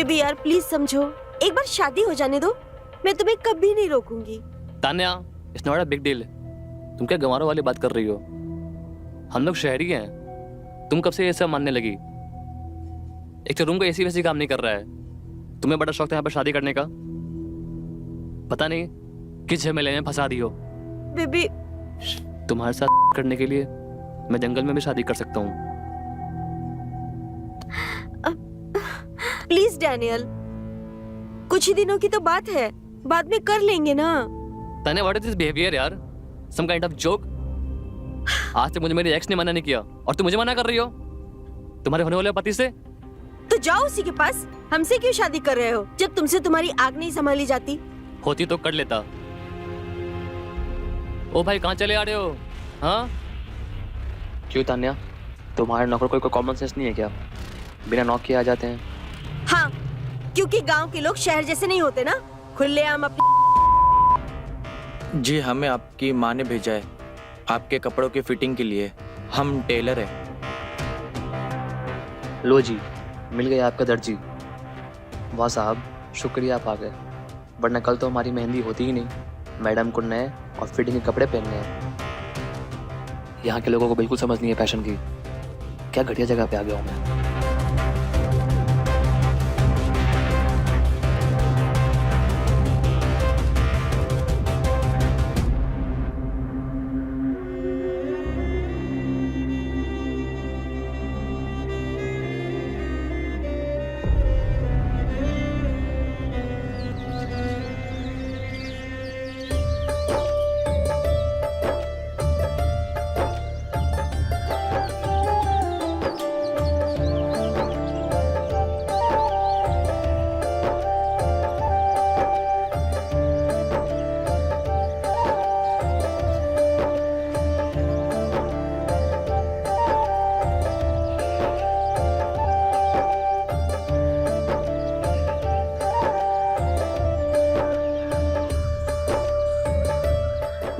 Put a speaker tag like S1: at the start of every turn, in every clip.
S1: Baby यार please समझो, एक बार शादी हो जाने दो, मैं तुम्हें कभी नहीं रोकूंगी।
S2: Tanya, it's not a big deal. तुम क्या गंवारों वाली बात कर रही हो? हम लोग शहरी हैं। तुम कब से ये सब मानने लगी? एक तो रूम का एसी वैसी काम नहीं कर रहा है, तुम्हें बड़ा शौक था यहाँ पर शादी करने का। पता नहीं किस झमेले में फंसा दी हो।
S1: बेबी
S2: तुम्हारे साथ करने के लिए मैं जंगल में भी शादी कर सकता हूँ।
S1: प्लीज डैनियल, कुछ ही दिनों की तो बात है, बाद में कर लेंगे ना।
S2: Tanya, what is this behaviour यार? Some kind of joke? आज तक मुझे मेरे एक्स ने मना नहीं किया और तुम मुझे मना कर रही हो तुम्हारे होने वाले पति से।
S1: तो जाओ उसी के पास, हमसे क्यों शादी कर रहे हो जब तुमसे तुम्हारी आग नहीं संभाली जाती?
S2: होती तो कर लेता। ओ भाई, कहाँ चले आ रहे हो? हाँ क्यों तान्या, तुम्हारे नौकर कोई कॉमन सेंस नहीं है क्या? बिना नौक के आ जाते हैं।
S1: हाँ, क्योंकि गांव के लोग शहर जैसे नहीं होते ना, खुलेआम अपनी।
S3: जी, हमें आपकी माँ ने भेजा है आपके कपड़ों की फिटिंग के लिए। हम टेलर हैं।
S2: लो जी, मिल गया आपका दर्जी। वाह साहब, शुक्रिया आप आ गए, वरना कल तो हमारी मेहंदी होती ही नहीं। मैडम को नए और फिटिंग के कपड़े पहनने हैं। यहाँ के लोगों को बिल्कुल समझ नहीं है फैशन की। क्या घटिया जगह पे आ गया हूँ मैं।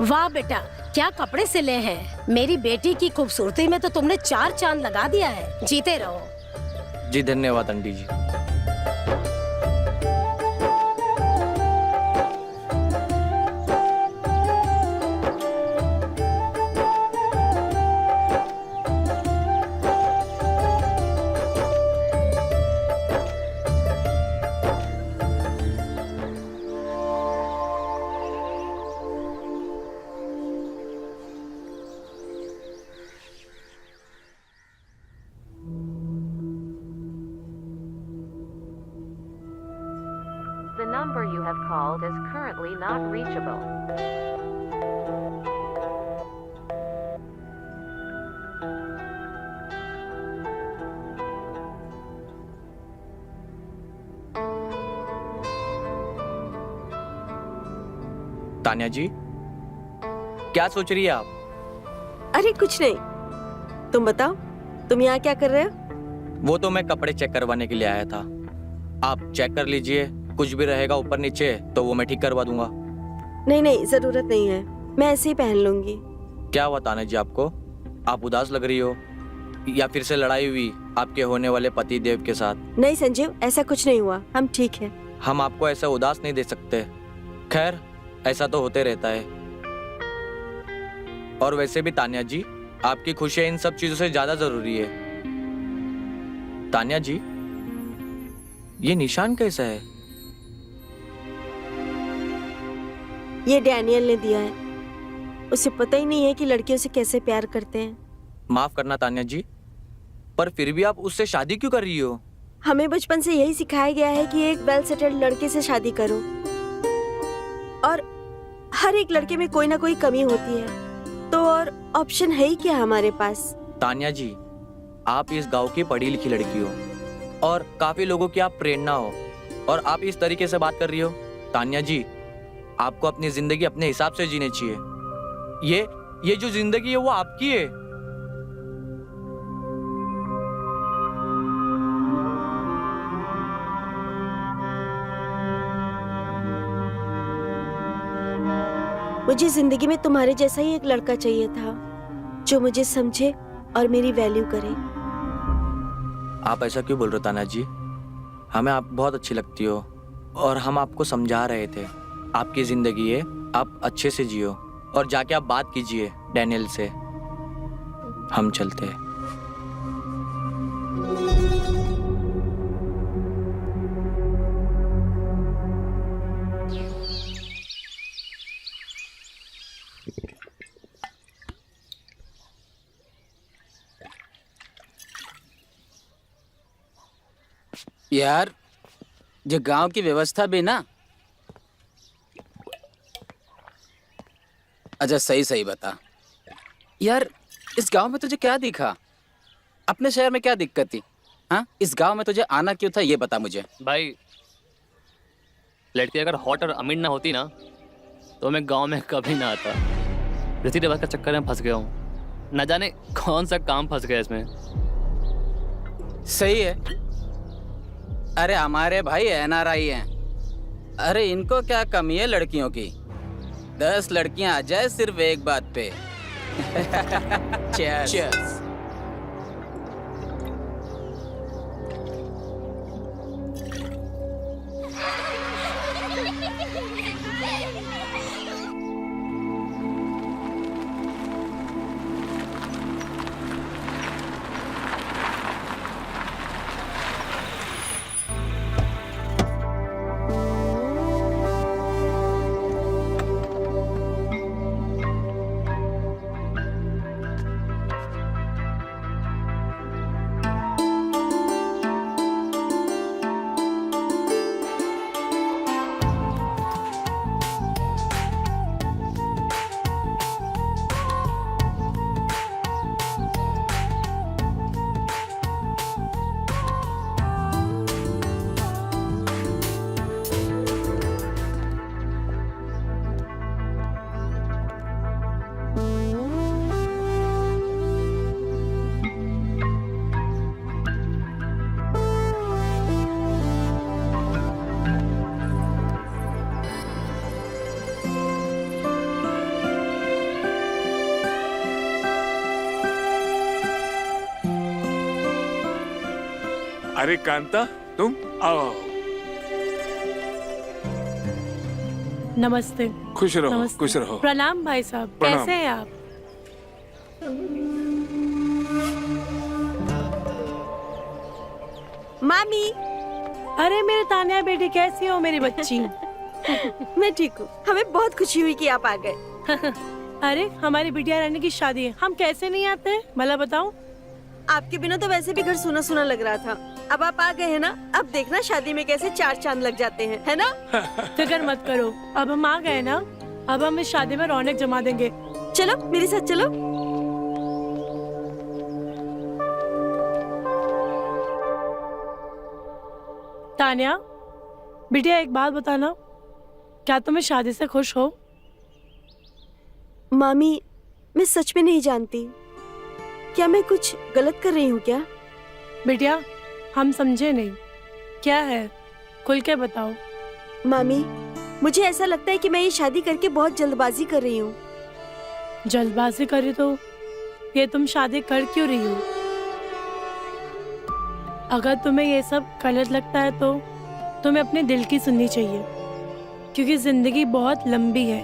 S4: वाह बेटा, क्या कपड़े सिले हैं। मेरी बेटी की खूबसूरती में तो तुमने 4 चांद लगा दिया है। जीते रहो।
S3: जी धन्यवाद aunty ji.
S5: The number you have called is currently not reachable.
S3: Tanya ji, क्या सोच रही है आप?
S1: अरे कुछ नहीं, तुम बताओ, तुम यहाँ क्या कर रहे हो?
S3: वो तो मैं कपड़े चेक करवाने के लिए आया था। आप चेक कर लीजिए, कुछ भी रहेगा ऊपर नीचे तो वो मैं ठीक करवा दूंगा।
S1: नहीं नहीं, जरूरत नहीं है, मैं ऐसे ही पहन लूंगी।
S3: क्या हुआ तान्या जी आपको? आप उदास लग रही हो, या फिर से लड़ाई हुई आपके होने वाले पति देव के साथ?
S1: नहीं संजीव, ऐसा कुछ नहीं हुआ, हम ठीक है।
S3: हम आपको ऐसा उदास नहीं दे सकते। खैर, ऐसा तो होते रहता है। और वैसे भी तान्या जी, आपकी खुशी इन सब चीजों से ज्यादा जरूरी है। तान्या जी, ये निशान कैसा है?
S1: ये डैनियल ने दिया है, उसे पता ही नहीं है कि लड़कियों से कैसे प्यार करते हैं।
S3: माफ करना तान्या जी, पर फिर भी आप उससे शादी क्यों कर रही हो?
S1: हमें बचपन से यही सिखाया गया है कि एक वेल सेटल्ड लड़के से शादी करो, और हर एक लड़के में कोई ना कोई कमी होती है, तो और ऑप्शन है ही क्या हमारे पास?
S3: तान्या जी, आप इस गांव की पढ़ी लिखी लड़की हो और काफी लोगों की आप प्रेरणा हो, और आप इस तरीके से बात कर रही हो। तान्या जी, आपको अपनी जिंदगी अपने हिसाब से जीनी चाहिए। ये जो जिंदगी है वो आपकी है।
S1: मुझे जिंदगी में तुम्हारे जैसा ही एक लड़का चाहिए था, जो मुझे समझे और मेरी वैल्यू करे।
S3: आप ऐसा क्यों बोल रहे हो तान्या जी? हमें आप बहुत अच्छी लगती हो और हम आपको समझा रहे थे। आपकी ज़िंदगी है, आप अच्छे से जियो और जाके आप बात कीजिए डैनियल से। हम चलते हैं।
S6: यार जो गांव की व्यवस्था भी ना, अच्छा सही सही बता यार, इस गांव में तुझे क्या दिखा? अपने शहर में क्या दिक्कत थी? हाँ, इस गांव में तुझे आना क्यों था ये बता मुझे।
S2: भाई लड़की अगर हॉट और अमीर ना होती ना तो मैं गांव में कभी ना आता। रीति रिवाज का चक्कर में फंस गया हूँ, न जाने कौन सा काम फंस गया इसमें।
S6: सही है। अरे हमारे भाई एनआरआई हैं। अरे इनको क्या कमी है लड़कियों की? 10 लड़कियां आ जाए सिर्फ एक बात पे। Cheers. Cheers.
S7: अरे कांता, तुम आओ।
S8: नमस्ते।
S7: खुश रहो,
S8: नमस्ते।
S7: खुश रहो।
S8: प्रणाम भाई साहब,
S7: प्रणाम।
S8: कैसे हैं आप?
S1: मामी।
S8: अरे मेरे तान्या बेटी, कैसी हो मेरी बच्ची?
S1: मैं ठीक हूँ। हमें बहुत खुशी हुई कि आप आ गए।
S8: अरे हमारी बिटिया रानी की शादी है, हम कैसे नहीं आते हैं भला बताओ।
S1: आपके बिना तो वैसे भी घर सुना सुना लग रहा था। अब आप आ गए हैं ना, अब देखना शादी में कैसे 4 चांद लग जाते हैं, है ना?
S8: फिक्र मत करो, अब हम आ गए ना, अब हम इस शादी में रौनक जमा देंगे।
S1: चलो मेरे साथ चलो।
S8: तान्या बिटिया, एक बात बताना, क्या तुम इस शादी से खुश हो?
S1: मामी, मैं सच में नहीं जानती। क्या मैं कुछ गलत कर रही हूँ क्या?
S8: बिटिया हम समझे नहीं, क्या है खुल के बताओ।
S1: मामी, मुझे ऐसा लगता है कि मैं ये शादी करके बहुत जल्दबाजी कर रही हूँ।
S8: जल्दबाजी करी तो ये तुम शादी कर क्यों रही हो? अगर तुम्हें ये सब गलत लगता है तो तुम्हें अपने दिल की सुननी चाहिए, क्योंकि जिंदगी बहुत लंबी है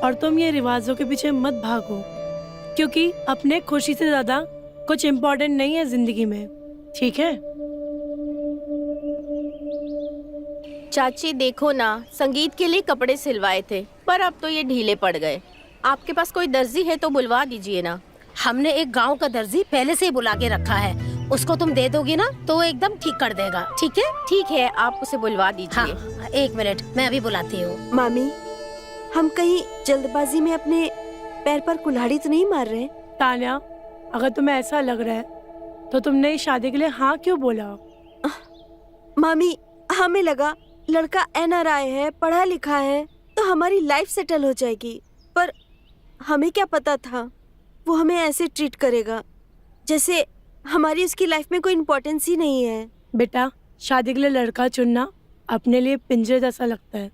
S8: और तुम ये रिवाजों के पीछे मत भागो, क्योंकि अपने खुशी से ज्यादा कुछ इम्पोर्टेंट नहीं है जिंदगी में, ठीक है?
S9: चाची देखो ना, संगीत के लिए कपड़े सिलवाए थे पर अब तो ये ढीले पड़ गए। आपके पास कोई दर्जी है तो बुलवा दीजिए ना।
S4: हमने एक गांव का दर्जी पहले से ही बुला के रखा है, उसको तुम दे दोगी ना तो वो एकदम ठीक कर देगा, ठीक है?
S9: ठीक है, आप उसे बुलवा दीजिए।
S4: हाँ, 1 मिनट मैं अभी बुलाती हूँ।
S1: मामी, हम कहीं जल्दबाजी में अपने पैर पर कुल्हाड़ी तो नहीं मार रहे?
S8: तान्या, अगर तुम्हें ऐसा लग रहा है तो तुमने इस शादी के लिए हाँ क्यों बोला?
S1: मामी, हमें लगा लड़का एनआरआई है, पढ़ा लिखा है, तो हमारी लाइफ सेटल हो जाएगी। पर हमें क्या पता था वो हमें ऐसे ट्रीट करेगा जैसे हमारी उसकी लाइफ में कोई इम्पोर्टेंस ही नहीं है।
S8: बेटा, शादी के लिए लड़का चुनना अपने लिए पिंजरे जैसा लगता है।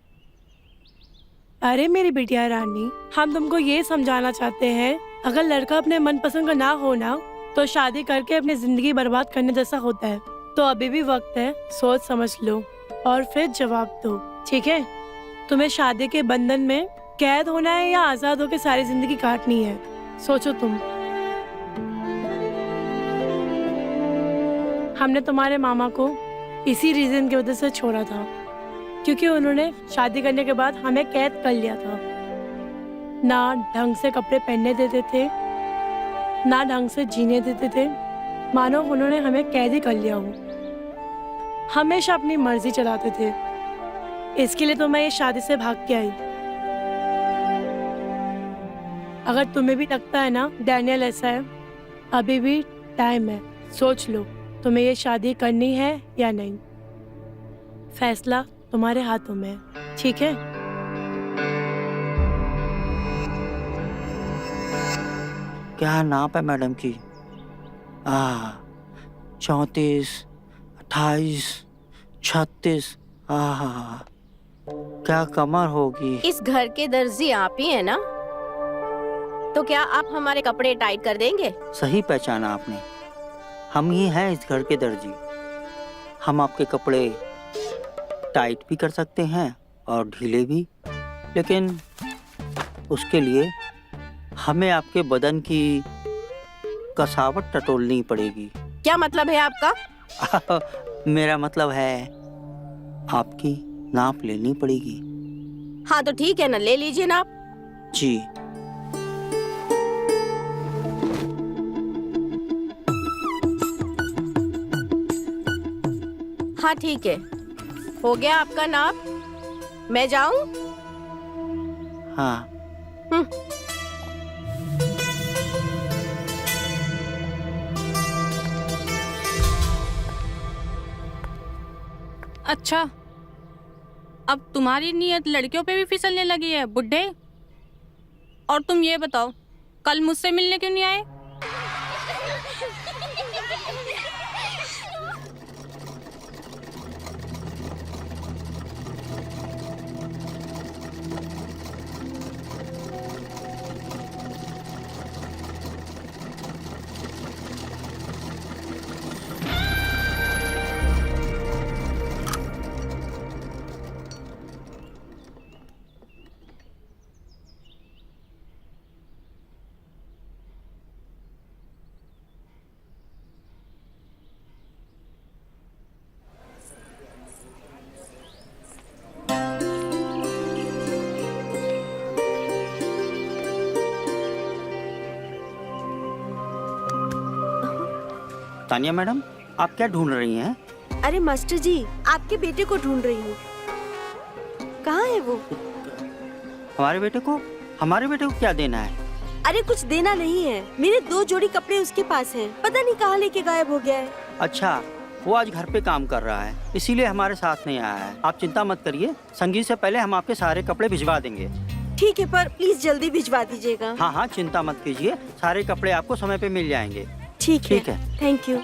S8: अरे मेरी बिटिया रानी, हम तुमको ये समझाना चाहते हैं, अगर लड़का अपने मनपसंद का ना हो ना तो शादी करके अपनी जिंदगी बर्बाद करने जैसा होता है। तो अभी भी वक्त है, सोच समझ लो और फिर जवाब दो, ठीक है? तुम्हें शादी के बंधन में कैद होना है या आजाद होकर सारी जिंदगी काटनी है? सोचो तुम। हमने तुम्हारे मामा को इसी रीजन की वजह से छोड़ा था, क्योंकि उन्होंने शादी करने के बाद हमें कैद कर लिया था। ना ढंग से कपड़े पहनने देते थे, ना ढंग से जीने देते थे, मानो उन्होंने हमें कैद ही कर लिया हो। हमेशा अपनी मर्जी चलाते थे। इसके लिए तो मैं ये शादी से भाग के आई। अगर तुम्हें भी लगता है ना डैनियल ऐसा है, अभी भी टाइम है, सोच लो तुम्हें ये शादी करनी है या नहीं। फैसला तुम्हारे हाथों में है, ठीक है?
S10: क्या नाप है मैडम की? 34, 28, 36। क्या कमर होगी।
S9: इस घर के दर्जी आप ही है ना? तो क्या आप हमारे कपड़े टाइट कर देंगे?
S10: सही पहचाना आपने, हम ही हैं इस घर के दर्जी। हम आपके कपड़े टाइट भी कर सकते हैं और ढीले भी, लेकिन उसके लिए हमें आपके बदन की कसावट टटोलनी पड़ेगी।
S9: क्या मतलब है आपका?
S10: मेरा मतलब है आपकी नाप लेनी पड़ेगी।
S9: हाँ तो ठीक है ना, ले लीजिए नाप।
S10: जी।
S9: हाँ ठीक है, हो गया आपका नाप। मैं जाऊं?
S10: हाँ।
S11: अच्छा, अब तुम्हारी नीयत लड़कियों पे भी फिसलने लगी है बुड्ढे। और तुम ये बताओ, कल मुझसे मिलने क्यों नहीं आए?
S10: तानिया मैडम, आप क्या ढूंढ रही हैं?
S1: अरे मास्टर जी, आपके बेटे को ढूंढ रही हूँ। कहाँ है वो?
S10: हमारे बेटे को क्या देना है?
S1: अरे कुछ देना नहीं है, मेरे 2 जोड़ी कपड़े उसके पास हैं। पता नहीं कहाँ लेके गायब हो गया है।
S10: अच्छा, वो आज घर पे काम कर रहा है, इसीलिए हमारे साथ नहीं आया है। आप चिंता मत करिए, संगीत से पहले हम आपके सारे कपड़े भिजवा देंगे।
S1: ठीक है, पर प्लीज जल्दी भिजवा दीजिएगा।
S10: हाँ हाँ, चिंता मत कीजिए, सारे कपड़े आपको समय पे मिल जाएंगे।
S1: ठीक है, थैंक यू।